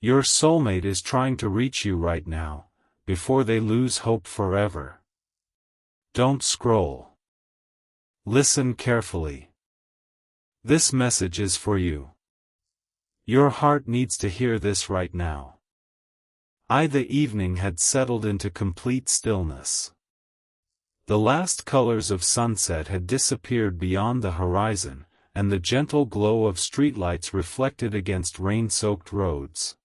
Your soulmate is trying to reach you right now, before they lose hope forever. Don't scroll. Listen carefully. This message is for you. Your heart needs to hear this right now. The evening had settled into complete stillness. The last colors of sunset had disappeared beyond the horizon, and the gentle glow of streetlights reflected against rain-soaked roads.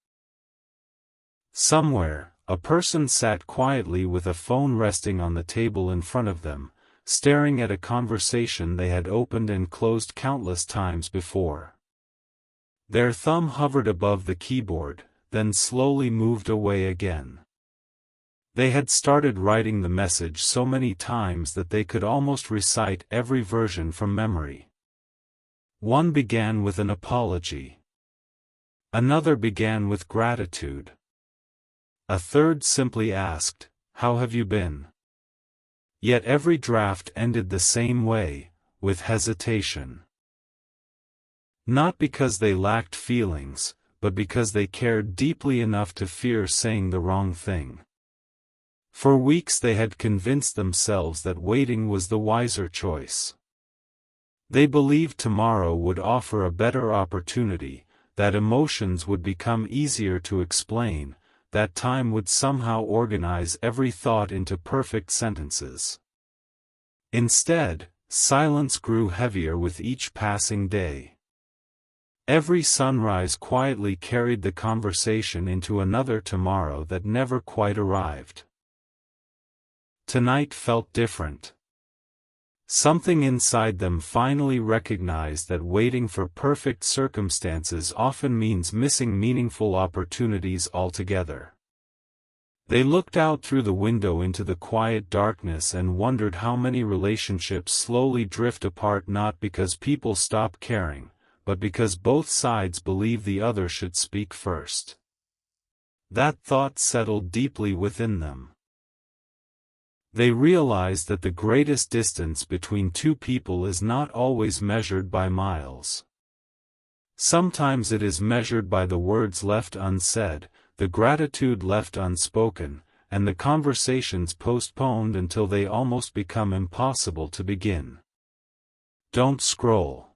Somewhere, a person sat quietly with a phone resting on the table in front of them, staring at a conversation they had opened and closed countless times before. Their thumb hovered above the keyboard, then slowly moved away again. They had started writing the message so many times that they could almost recite every version from memory. One began with an apology. Another began with gratitude. A third simply asked, "How have you been?" Yet every draft ended the same way, with hesitation. Not because they lacked feelings, but because they cared deeply enough to fear saying the wrong thing. For weeks they had convinced themselves that waiting was the wiser choice. They believed tomorrow would offer a better opportunity, that emotions would become easier to explain, that time would somehow organize every thought into perfect sentences. Instead, silence grew heavier with each passing day. Every sunrise quietly carried the conversation into another tomorrow that never quite arrived. Tonight felt different. Something inside them finally recognized that waiting for perfect circumstances often means missing meaningful opportunities altogether. They looked out through the window into the quiet darkness and wondered how many relationships slowly drift apart, not because people stop caring, but because both sides believe the other should speak first. That thought settled deeply within them. They realized that the greatest distance between two people is not always measured by miles. Sometimes it is measured by the words left unsaid, the gratitude left unspoken, and the conversations postponed until they almost become impossible to begin. Don't scroll.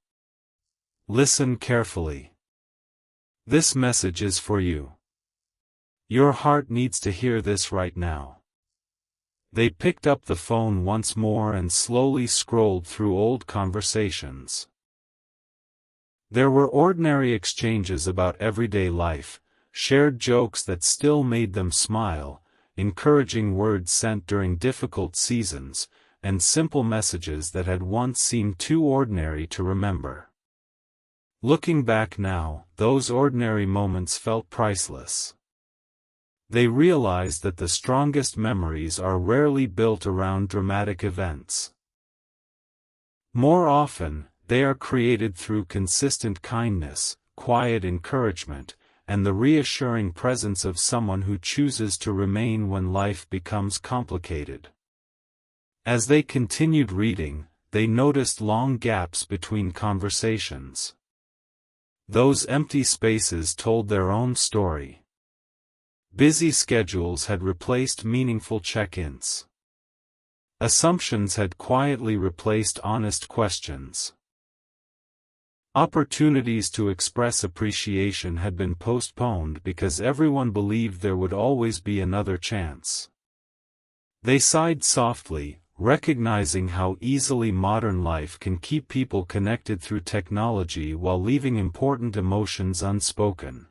Listen carefully. This message is for you. Your heart needs to hear this right now. They picked up the phone once more and slowly scrolled through old conversations. There were ordinary exchanges about everyday life, shared jokes that still made them smile, encouraging words sent during difficult seasons, and simple messages that had once seemed too ordinary to remember. Looking back now, those ordinary moments felt priceless. They realized that the strongest memories are rarely built around dramatic events. More often, they are created through consistent kindness, quiet encouragement, and the reassuring presence of someone who chooses to remain when life becomes complicated. As they continued reading, they noticed long gaps between conversations. Those empty spaces told their own story. Busy schedules had replaced meaningful check-ins. Assumptions had quietly replaced honest questions. Opportunities to express appreciation had been postponed because everyone believed there would always be another chance. They sighed softly, recognizing how easily modern life can keep people connected through technology while leaving important emotions unspoken.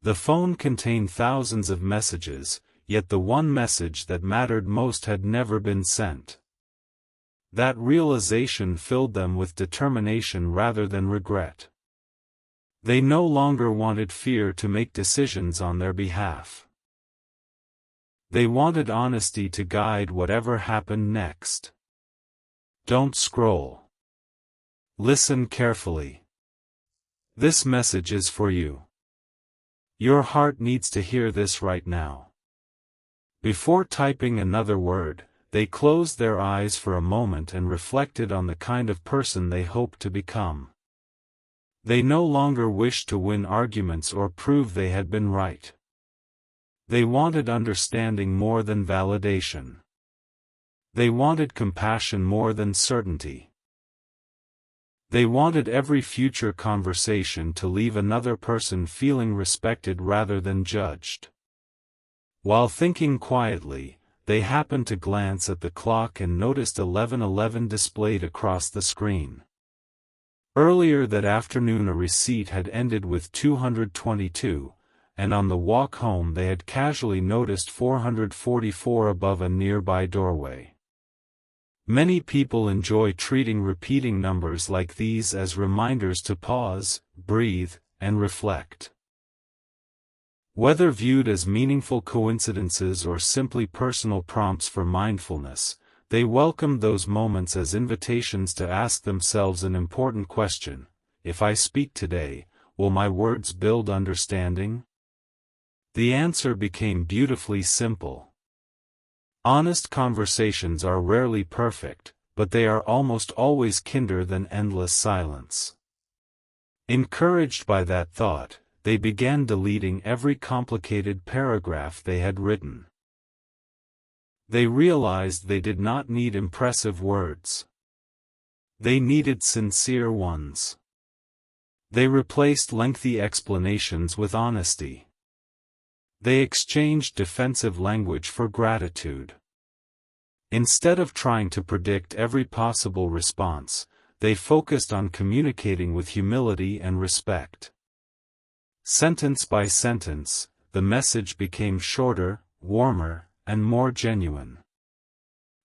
The phone contained thousands of messages, yet the one message that mattered most had never been sent. That realization filled them with determination rather than regret. They no longer wanted fear to make decisions on their behalf. They wanted honesty to guide whatever happened next. Don't scroll. Listen carefully. This message is for you. Your heart needs to hear this right now. Before typing another word, they closed their eyes for a moment and reflected on the kind of person they hoped to become. They no longer wished to win arguments or prove they had been right. They wanted understanding more than validation. They wanted compassion more than certainty. They wanted every future conversation to leave another person feeling respected rather than judged. While thinking quietly, they happened to glance at the clock and noticed 11:11 displayed across the screen. Earlier that afternoon a receipt had ended with 222, and on the walk home they had casually noticed 444 above a nearby doorway. Many people enjoy treating repeating numbers like these as reminders to pause, breathe, and reflect. Whether viewed as meaningful coincidences or simply personal prompts for mindfulness, they welcomed those moments as invitations to ask themselves an important question: if I speak today, will my words build understanding? The answer became beautifully simple. Honest conversations are rarely perfect, but they are almost always kinder than endless silence. Encouraged by that thought, they began deleting every complicated paragraph they had written. They realized they did not need impressive words. They needed sincere ones. They replaced lengthy explanations with honesty. They exchanged defensive language for gratitude. Instead of trying to predict every possible response, they focused on communicating with humility and respect. Sentence by sentence, the message became shorter, warmer, and more genuine.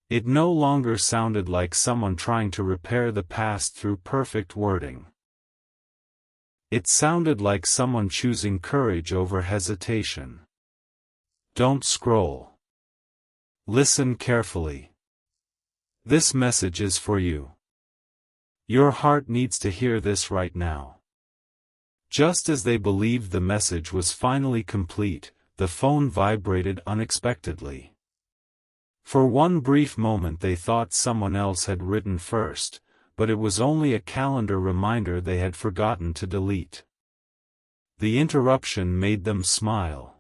It no longer sounded like someone trying to repair the past through perfect wording. It sounded like someone choosing courage over hesitation. Don't scroll. Listen carefully. This message is for you. Your heart needs to hear this right now. Just as they believed the message was finally complete, the phone vibrated unexpectedly. For one brief moment they thought someone else had written first, but it was only a calendar reminder they had forgotten to delete. The interruption made them smile.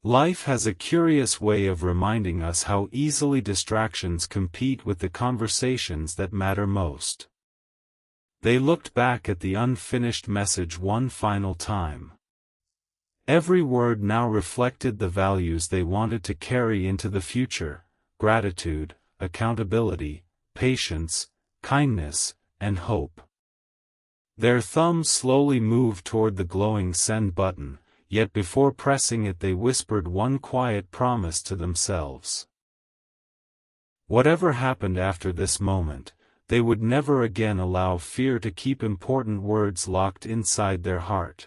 Life has a curious way of reminding us how easily distractions compete with the conversations that matter most. They looked back at the unfinished message one final time. Every word now reflected the values they wanted to carry into the future: gratitude, accountability, patience, kindness, and hope. Their thumbs slowly moved toward the glowing send button, yet before pressing it they whispered one quiet promise to themselves. Whatever happened after this moment, they would never again allow fear to keep important words locked inside their heart.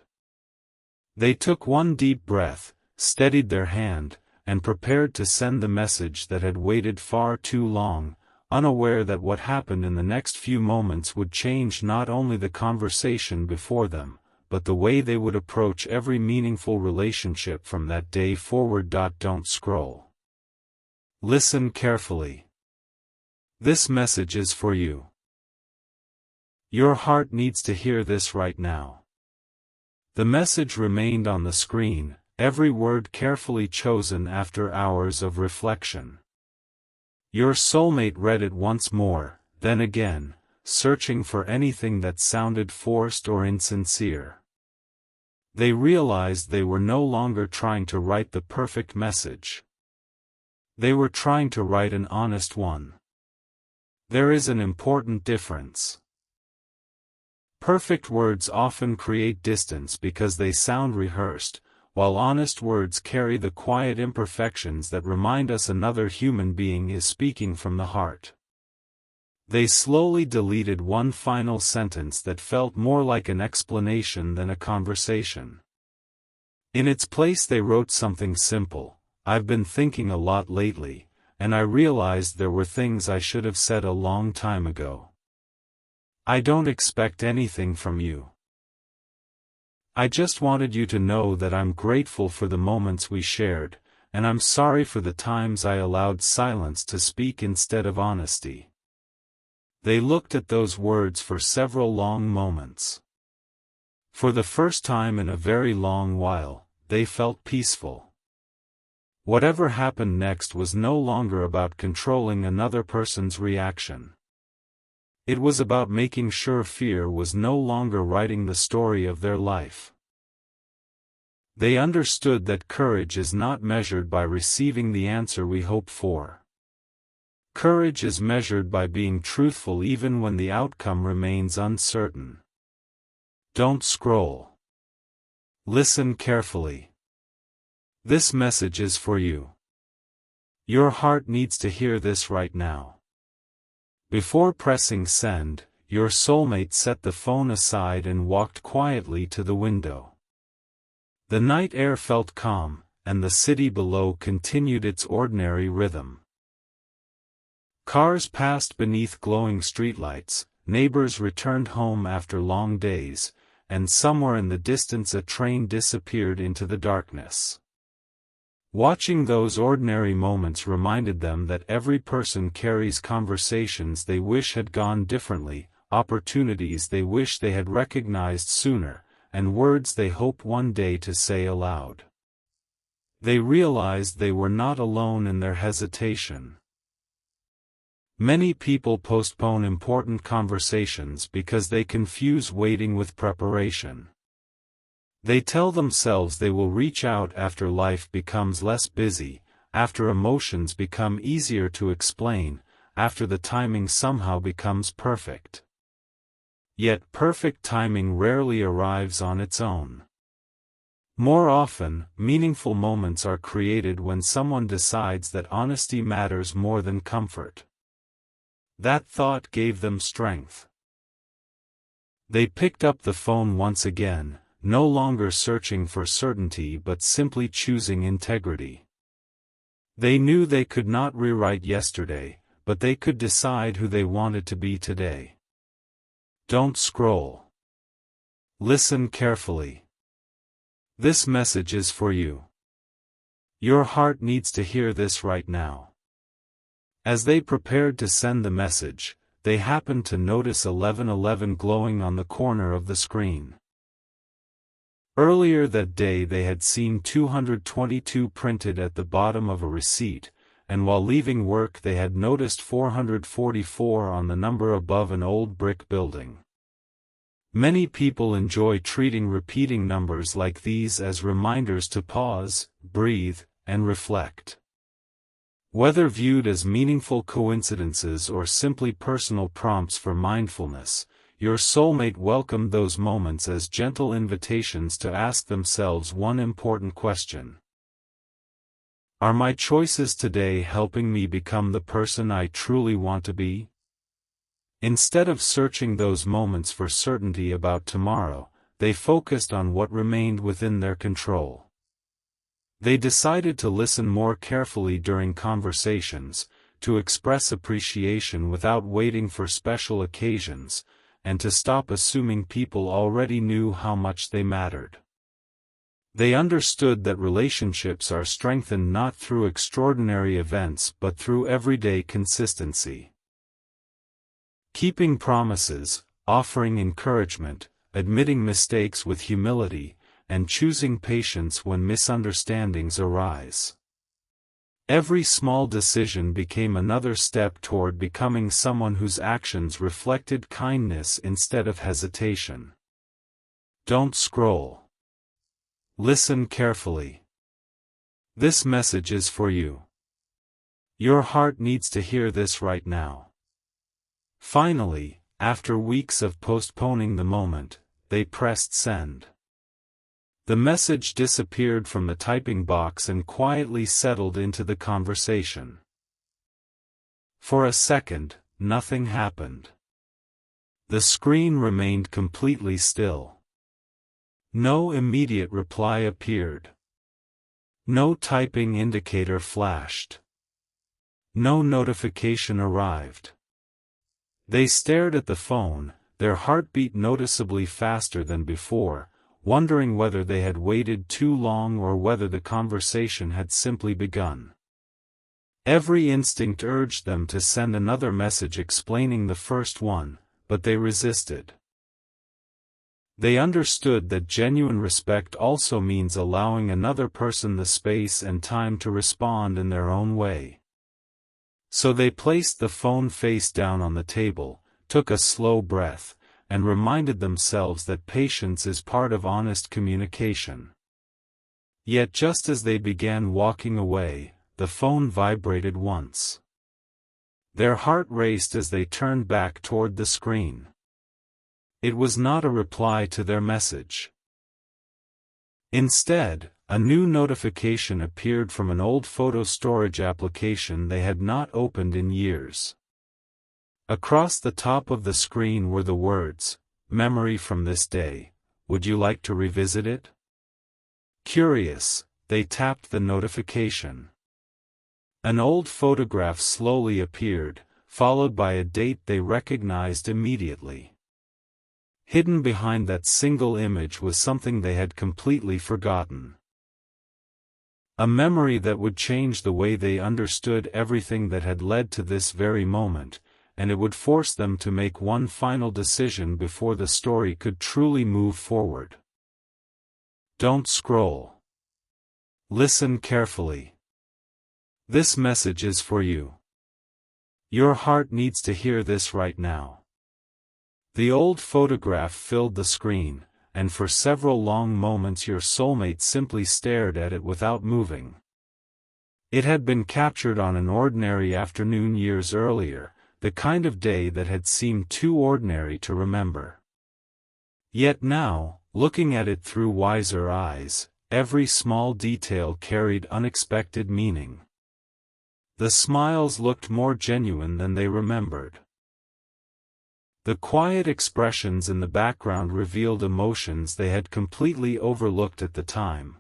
They took one deep breath, steadied their hand, and prepared to send the message that had waited far too long, unaware that what happened in the next few moments would change not only the conversation before them, but the way they would approach every meaningful relationship from that day forward. Don't scroll. Listen carefully. This message is for you. Your heart needs to hear this right now. The message remained on the screen, every word carefully chosen after hours of reflection. Your soulmate read it once more, then again, searching for anything that sounded forced or insincere. They realized they were no longer trying to write the perfect message. They were trying to write an honest one. There is an important difference. Perfect words often create distance because they sound rehearsed, while honest words carry the quiet imperfections that remind us another human being is speaking from the heart. They slowly deleted one final sentence that felt more like an explanation than a conversation. In its place they wrote something simple: "I've been thinking a lot lately, and I realized there were things I should have said a long time ago. I don't expect anything from you. I just wanted you to know that I'm grateful for the moments we shared, and I'm sorry for the times I allowed silence to speak instead of honesty." They looked at those words for several long moments. For the first time in a very long while, they felt peaceful. Whatever happened next was no longer about controlling another person's reaction. It was about making sure fear was no longer writing the story of their life. They understood that courage is not measured by receiving the answer we hope for. Courage is measured by being truthful even when the outcome remains uncertain. Don't scroll. Listen carefully. This message is for you. Your heart needs to hear this right now. Before pressing send, your soulmate set the phone aside and walked quietly to the window. The night air felt calm, and the city below continued its ordinary rhythm. Cars passed beneath glowing streetlights, neighbors returned home after long days, and somewhere in the distance a train disappeared into the darkness. Watching those ordinary moments reminded them that every person carries conversations they wish had gone differently, opportunities they wish they had recognized sooner, and words they hope one day to say aloud. They realized they were not alone in their hesitation. Many people postpone important conversations because they confuse waiting with preparation. They tell themselves they will reach out after life becomes less busy, after emotions become easier to explain, after the timing somehow becomes perfect. Yet perfect timing rarely arrives on its own. More often, meaningful moments are created when someone decides that honesty matters more than comfort. That thought gave them strength. They picked up the phone once again, no longer searching for certainty but simply choosing integrity. They knew they could not rewrite yesterday, but they could decide who they wanted to be today. Don't scroll. Listen carefully. This message is for you. Your heart needs to hear this right now. As they prepared to send the message, they happened to notice 1111 glowing on the corner of the screen. Earlier that day they had seen 222 printed at the bottom of a receipt, and while leaving work they had noticed 444 on the number above an old brick building. Many people enjoy treating repeating numbers like these as reminders to pause, breathe, and reflect. Whether viewed as meaningful coincidences or simply personal prompts for mindfulness, your soulmate welcomed those moments as gentle invitations to ask themselves one important question. Are my choices today helping me become the person I truly want to be? Instead of searching those moments for certainty about tomorrow, they focused on what remained within their control. They decided to listen more carefully during conversations, to express appreciation without waiting for special occasions, and to stop assuming people already knew how much they mattered. They understood that relationships are strengthened not through extraordinary events but through everyday consistency. Keeping promises, offering encouragement, admitting mistakes with humility, and choosing patience when misunderstandings arise. Every small decision became another step toward becoming someone whose actions reflected kindness instead of hesitation. Don't scroll. Listen carefully. This message is for you. Your heart needs to hear this right now. Finally, after weeks of postponing the moment, they pressed send. The message disappeared from the typing box and quietly settled into the conversation. For a second, nothing happened. The screen remained completely still. No immediate reply appeared. No typing indicator flashed. No notification arrived. They stared at the phone, their heartbeat noticeably faster than before, wondering whether they had waited too long or whether the conversation had simply begun. Every instinct urged them to send another message explaining the first one, but they resisted. They understood that genuine respect also means allowing another person the space and time to respond in their own way. So they placed the phone face down on the table, took a slow breath, and reminded themselves that patience is part of honest communication. Yet just as they began walking away, the phone vibrated once. Their heart raced as they turned back toward the screen. It was not a reply to their message. Instead, a new notification appeared from an old photo storage application they had not opened in years. Across the top of the screen were the words, "Memory from this day, would you like to revisit it?" Curious, they tapped the notification. An old photograph slowly appeared, followed by a date they recognized immediately. Hidden behind that single image was something they had completely forgotten. A memory that would change the way they understood everything that had led to this very moment, and it would force them to make one final decision before the story could truly move forward. Don't scroll. Listen carefully. This message is for you. Your heart needs to hear this right now. The old photograph filled the screen, and for several long moments your soulmate simply stared at it without moving. It had been captured on an ordinary afternoon years earlier, the kind of day that had seemed too ordinary to remember. Yet now, looking at it through wiser eyes, every small detail carried unexpected meaning. The smiles looked more genuine than they remembered. The quiet expressions in the background revealed emotions they had completely overlooked at the time.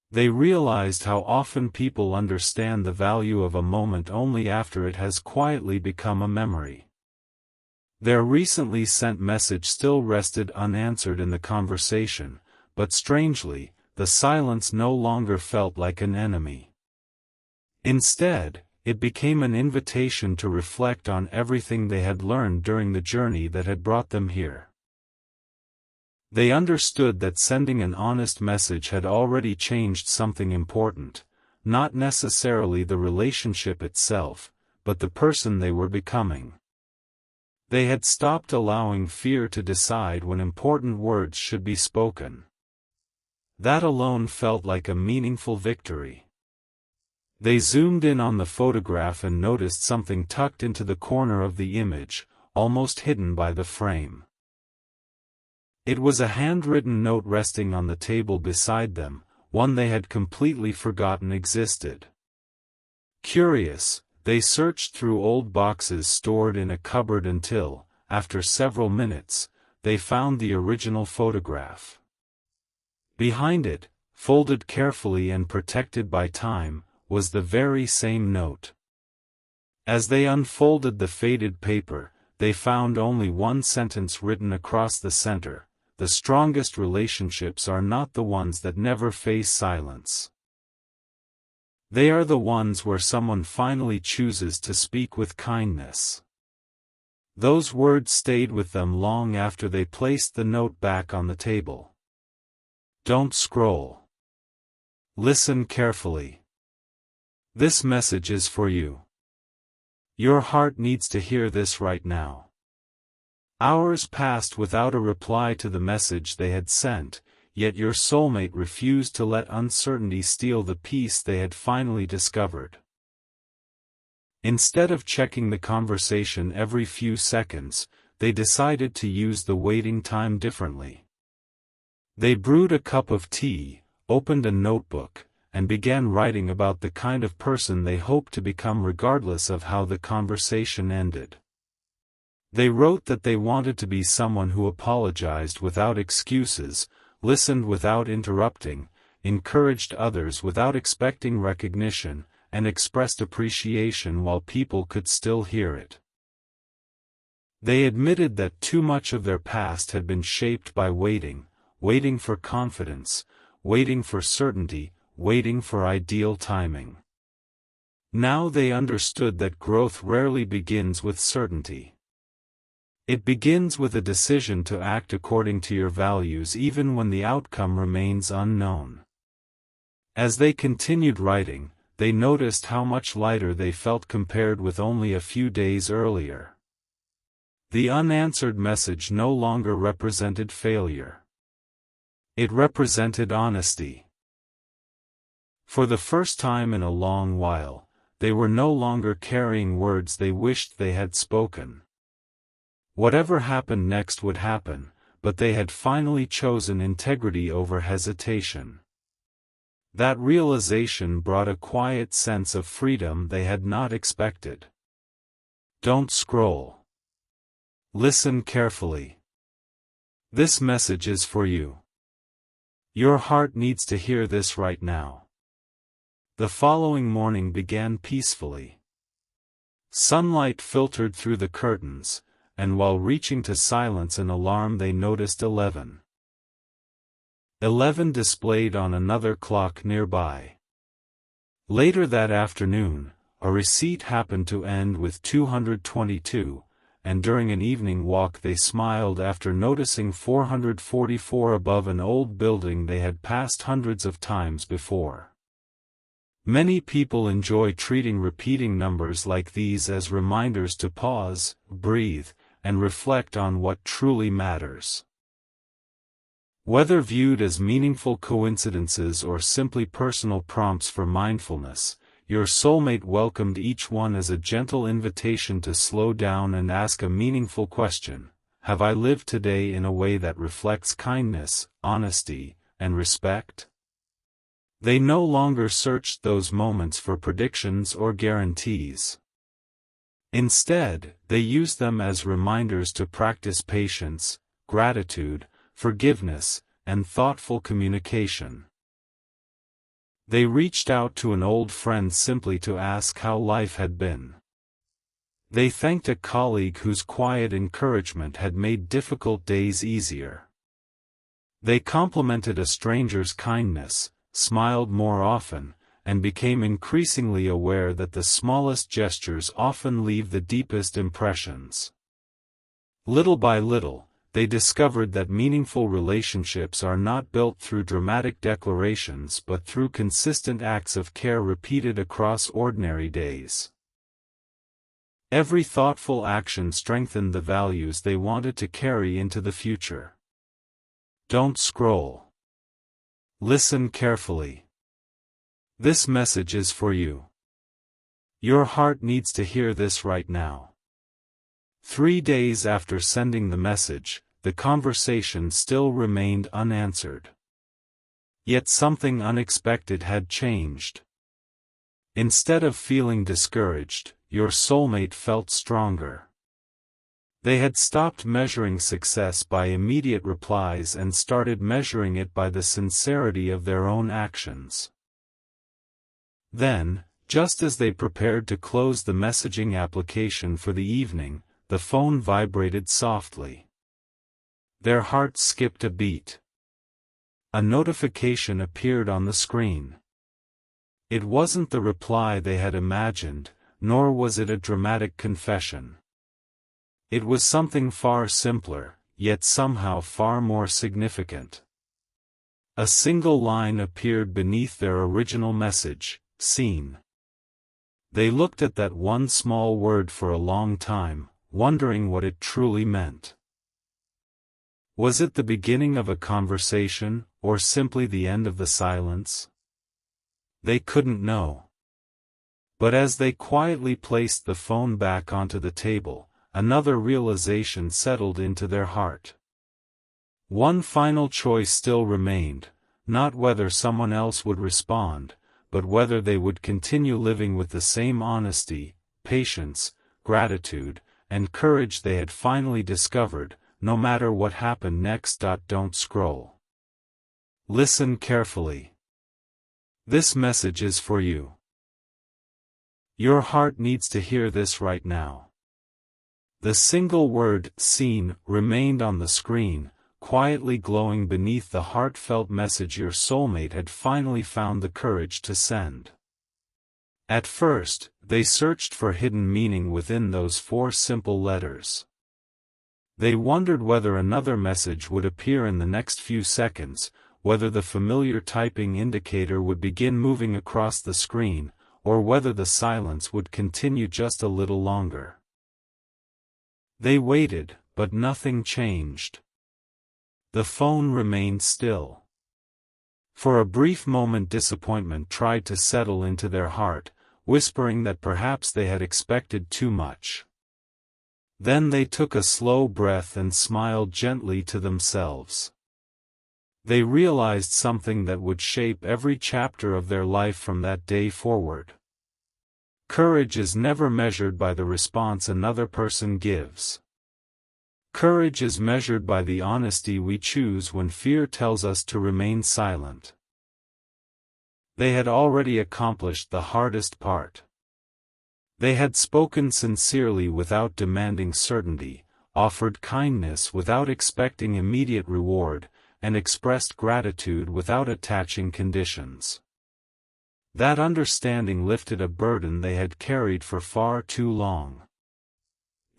They realized how often people understand the value of a moment only after it has quietly become a memory. Their recently sent message still rested unanswered in the conversation, but strangely, the silence no longer felt like an enemy. Instead, it became an invitation to reflect on everything they had learned during the journey that had brought them here. They understood that sending an honest message had already changed something important, not necessarily the relationship itself, but the person they were becoming. They had stopped allowing fear to decide when important words should be spoken. That alone felt like a meaningful victory. They zoomed in on the photograph and noticed something tucked into the corner of the image, almost hidden by the frame. It was a handwritten note resting on the table beside them, one they had completely forgotten existed. Curious, they searched through old boxes stored in a cupboard until, after several minutes, they found the original photograph. Behind it, folded carefully and protected by time, was the very same note. As they unfolded the faded paper, they found only one sentence written across the center: "The strongest relationships are not the ones that never face silence. They are the ones where someone finally chooses to speak with kindness." Those words stayed with them long after they placed the note back on the table. Don't scroll. Listen carefully. This message is for you. Your heart needs to hear this right now. Hours passed without a reply to the message they had sent, yet your soulmate refused to let uncertainty steal the peace they had finally discovered. Instead of checking the conversation every few seconds, they decided to use the waiting time differently. They brewed a cup of tea, opened a notebook, and began writing about the kind of person they hoped to become regardless of how the conversation ended. They wrote that they wanted to be someone who apologized without excuses, listened without interrupting, encouraged others without expecting recognition, and expressed appreciation while people could still hear it. They admitted that too much of their past had been shaped by waiting for confidence, waiting for certainty, waiting for ideal timing. Now they understood that growth rarely begins with certainty. It begins with a decision to act according to your values even when the outcome remains unknown. As they continued writing, they noticed how much lighter they felt compared with only a few days earlier. The unanswered message no longer represented failure. It represented honesty. For the first time in a long while, they were no longer carrying words they wished they had spoken. Whatever happened next would happen, but they had finally chosen integrity over hesitation. That realization brought a quiet sense of freedom they had not expected. Don't scroll. Listen carefully. This message is for you. Your heart needs to hear this right now. The following morning began peacefully. Sunlight filtered through the curtains, and while reaching to silence an alarm they noticed 11. 11 displayed on another clock nearby. Later that afternoon, a receipt happened to end with 222, and during an evening walk they smiled after noticing 444 above an old building they had passed hundreds of times before. Many people enjoy treating repeating numbers like these as reminders to pause, breathe, and reflect on what truly matters. Whether viewed as meaningful coincidences or simply personal prompts for mindfulness, your soulmate welcomed each one as a gentle invitation to slow down and ask a meaningful question: have I lived today in a way that reflects kindness, honesty, and respect? They no longer searched those moments for predictions or guarantees. Instead, they used them as reminders to practice patience, gratitude, forgiveness, and thoughtful communication. They reached out to an old friend simply to ask how life had been. They thanked a colleague whose quiet encouragement had made difficult days easier. They complimented a stranger's kindness, smiled more often, and became increasingly aware that the smallest gestures often leave the deepest impressions. Little by little, they discovered that meaningful relationships are not built through dramatic declarations but through consistent acts of care repeated across ordinary days. Every thoughtful action strengthened the values they wanted to carry into the future. Don't scroll. Listen carefully. This message is for you. Your heart needs to hear this right now. 3 days after sending the message, the conversation still remained unanswered. Yet something unexpected had changed. Instead of feeling discouraged, your soulmate felt stronger. They had stopped measuring success by immediate replies and started measuring it by the sincerity of their own actions. Then, just as they prepared to close the messaging application for the evening, the phone vibrated softly. Their hearts skipped a beat. A notification appeared on the screen. It wasn't the reply they had imagined, nor was it a dramatic confession. It was something far simpler, yet somehow far more significant. A single line appeared beneath their original message: seen. They looked at that one small word for a long time, wondering what it truly meant. Was it the beginning of a conversation, or simply the end of the silence? They couldn't know. But as they quietly placed the phone back onto the table, another realization settled into their heart. One final choice still remained, not whether someone else would respond, but whether they would continue living with the same honesty, patience, gratitude, and courage they had finally discovered, no matter what happened next. Don't scroll. Listen carefully. This message is for you. Your heart needs to hear this right now. The single word, seen, remained on the screen, quietly glowing beneath the heartfelt message your soulmate had finally found the courage to send. At first, they searched for hidden meaning within those 4 simple letters. They wondered whether another message would appear in the next few seconds, whether the familiar typing indicator would begin moving across the screen, or whether the silence would continue just a little longer. They waited, but nothing changed. The phone remained still. For a brief moment disappointment tried to settle into their heart, whispering that perhaps they had expected too much. Then they took a slow breath and smiled gently to themselves. They realized something that would shape every chapter of their life from that day forward. Courage is never measured by the response another person gives. Courage is measured by the honesty we choose when fear tells us to remain silent. They had already accomplished the hardest part. They had spoken sincerely without demanding certainty, offered kindness without expecting immediate reward, and expressed gratitude without attaching conditions. That understanding lifted a burden they had carried for far too long.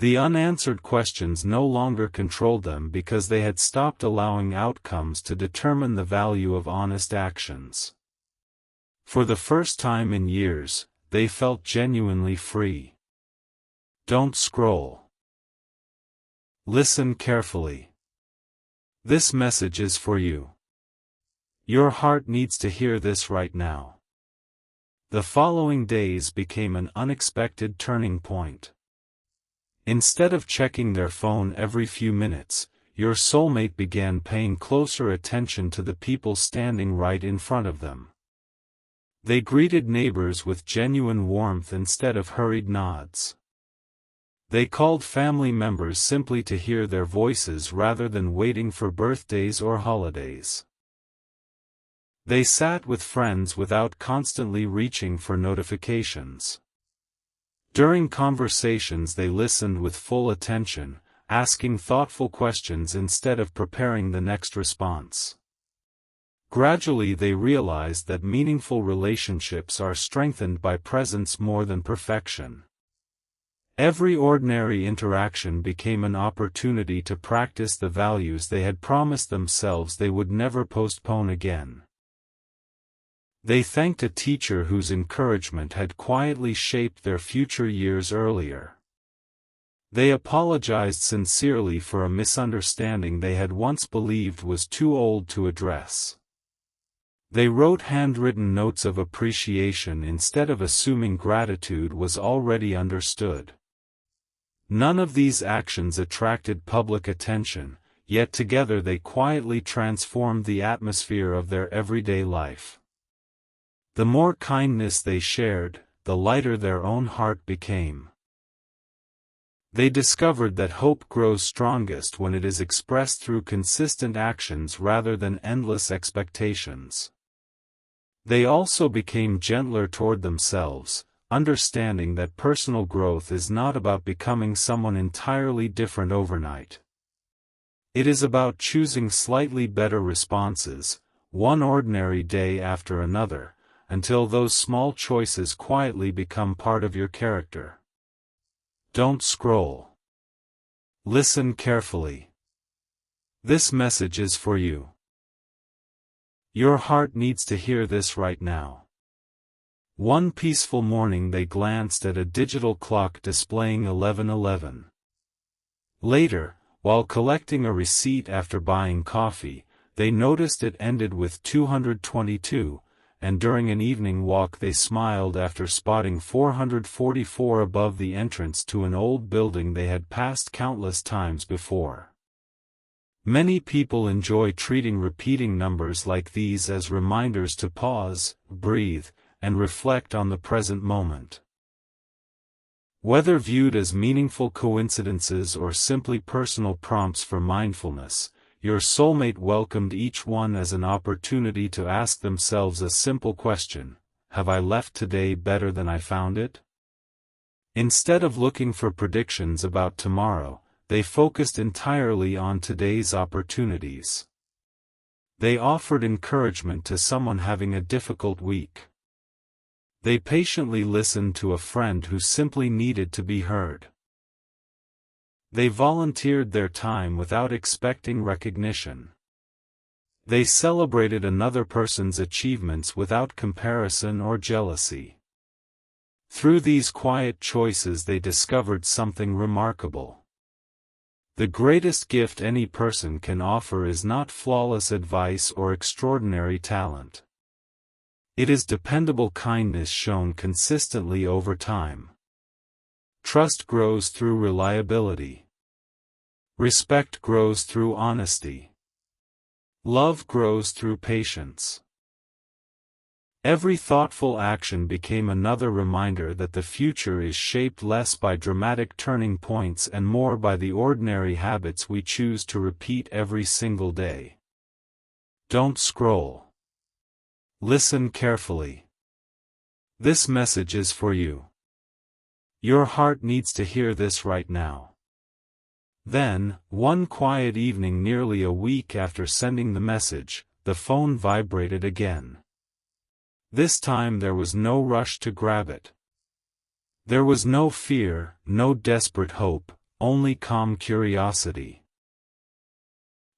The unanswered questions no longer controlled them because they had stopped allowing outcomes to determine the value of honest actions. For the first time in years, they felt genuinely free. Don't scroll. Listen carefully. This message is for you. Your heart needs to hear this right now. The following days became an unexpected turning point. Instead of checking their phone every few minutes, your soulmate began paying closer attention to the people standing right in front of them. They greeted neighbors with genuine warmth instead of hurried nods. They called family members simply to hear their voices rather than waiting for birthdays or holidays. They sat with friends without constantly reaching for notifications. During conversations they listened with full attention, asking thoughtful questions instead of preparing the next response. Gradually they realized that meaningful relationships are strengthened by presence more than perfection. Every ordinary interaction became an opportunity to practice the values they had promised themselves they would never postpone again. They thanked a teacher whose encouragement had quietly shaped their future years earlier. They apologized sincerely for a misunderstanding they had once believed was too old to address. They wrote handwritten notes of appreciation instead of assuming gratitude was already understood. None of these actions attracted public attention, yet together they quietly transformed the atmosphere of their everyday life. The more kindness they shared, the lighter their own heart became. They discovered that hope grows strongest when it is expressed through consistent actions rather than endless expectations. They also became gentler toward themselves, understanding that personal growth is not about becoming someone entirely different overnight. It is about choosing slightly better responses, one ordinary day after another, until those small choices quietly become part of your character. Don't scroll. Listen carefully. This message is for you. Your heart needs to hear this right now. One peaceful morning they glanced at a digital clock displaying 11:11. Later, while collecting a receipt after buying coffee, they noticed it ended with 222, and during an evening walk they smiled after spotting 444 above the entrance to an old building they had passed countless times before. Many people enjoy treating repeating numbers like these as reminders to pause, breathe, and reflect on the present moment. Whether viewed as meaningful coincidences or simply personal prompts for mindfulness, your soulmate welcomed each one as an opportunity to ask themselves a simple question: have I left today better than I found it? Instead of looking for predictions about tomorrow, they focused entirely on today's opportunities. They offered encouragement to someone having a difficult week. They patiently listened to a friend who simply needed to be heard. They volunteered their time without expecting recognition. They celebrated another person's achievements without comparison or jealousy. Through these quiet choices they discovered something remarkable. The greatest gift any person can offer is not flawless advice or extraordinary talent. It is dependable kindness shown consistently over time. Trust grows through reliability. Respect grows through honesty. Love grows through patience. Every thoughtful action became another reminder that the future is shaped less by dramatic turning points and more by the ordinary habits we choose to repeat every single day. Don't scroll. Listen carefully. This message is for you. Your heart needs to hear this right now. Then, one quiet evening nearly a week after sending the message, the phone vibrated again. This time there was no rush to grab it. There was no fear, no desperate hope, only calm curiosity.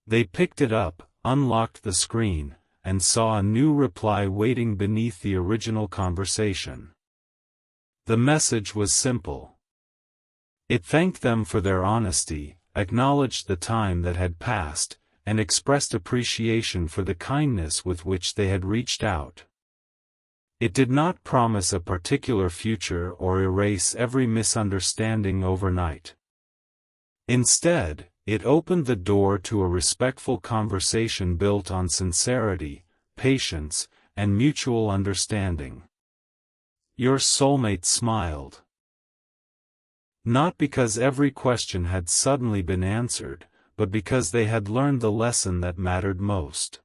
They picked it up, unlocked the screen, and saw a new reply waiting beneath the original conversation. The message was simple. It thanked them for their honesty, acknowledged the time that had passed, and expressed appreciation for the kindness with which they had reached out. It did not promise a particular future or erase every misunderstanding overnight. Instead, it opened the door to a respectful conversation built on sincerity, patience, and mutual understanding. Your soulmate smiled. Not because every question had suddenly been answered, but because they had learned the lesson that mattered most.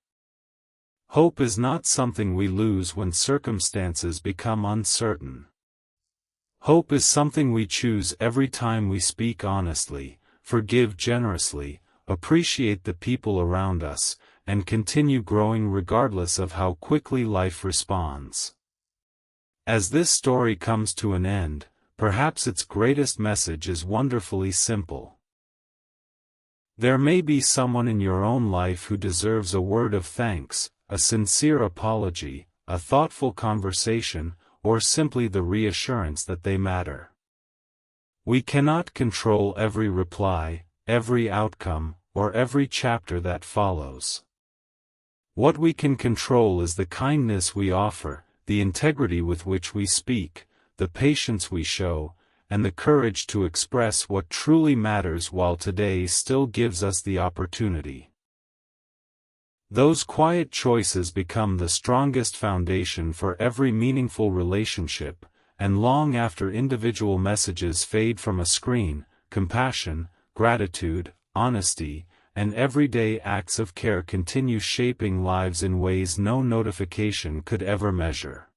Hope is not something we lose when circumstances become uncertain. Hope is something we choose every time we speak honestly, forgive generously, appreciate the people around us, and continue growing regardless of how quickly life responds. As this story comes to an end, perhaps its greatest message is wonderfully simple. There may be someone in your own life who deserves a word of thanks, a sincere apology, a thoughtful conversation, or simply the reassurance that they matter. We cannot control every reply, every outcome, or every chapter that follows. What we can control is the kindness we offer, the integrity with which we speak, the patience we show, and the courage to express what truly matters while today still gives us the opportunity. Those quiet choices become the strongest foundation for every meaningful relationship, and long after individual messages fade from a screen, compassion, gratitude, honesty, and everyday acts of care continue shaping lives in ways no notification could ever measure.